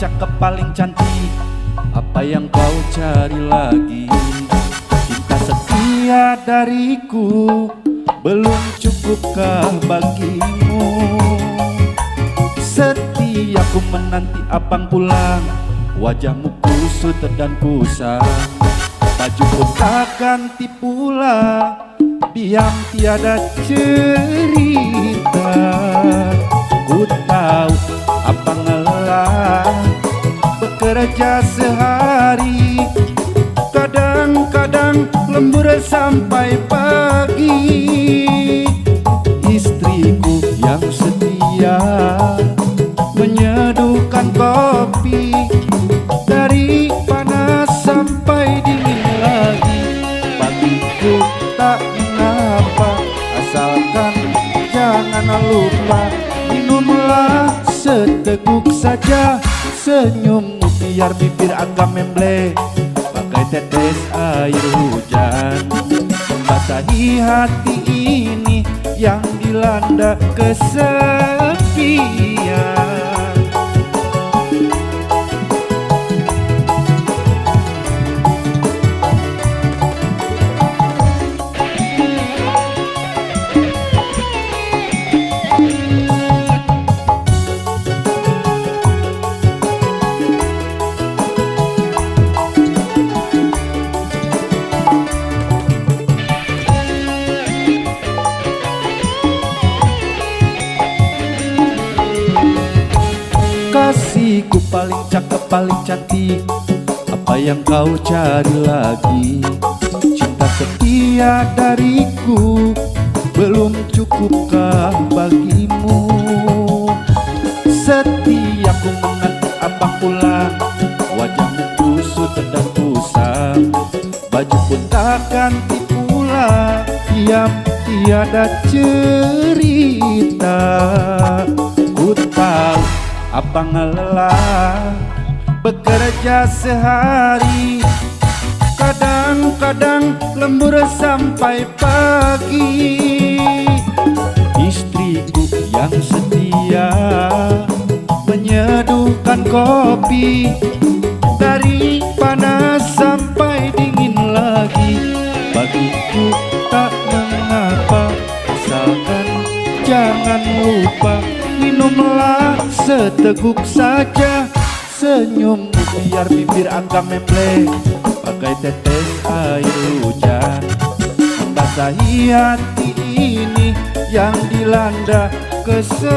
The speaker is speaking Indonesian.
cakep, paling cantik, apa yang kau cari lagi? Cinta setia dariku belum cukupkah bagimu? Setiap ku menanti abang pulang, wajahmu kusut dan kusam, baju pun tak ganti pula, diam tiada cerita. Ku tahu abang lelah bekerja sehari, kadang-kadang lembur sampai pagi. Istriku yang setia menyeduhkan kopi, dari panas sampai dingin lagi. Bagiku tak mengapa, asalkan jangan lupa, minumlah seteguk saja senyummu, biar bibir agak memble bagai tetes air hujan, membasahi hati ini yang dilanda kesepian. Kasihku paling cakep, paling cantik, apa yang kau cari lagi? Cinta setia dariku belum cukupkah bagimu? Setiap ku menanti abang pulang, wajahmu kusut dan kusam, baju pun tak ganti pula, diam tiada cerita. Ku tahu abang lelah bekerja sehari, kadang-kadang lembur sampai pagi. Istriku yang setia menyeduhkan kopi, dari panas sampai dingin lagi. Bagiku tak mengapa, asalkan jangan lupa, minumlah seteguk saja senyummu, biar bibir agak memble bagai tetes air hujan, membasahi hati ini yang dilanda kesepian.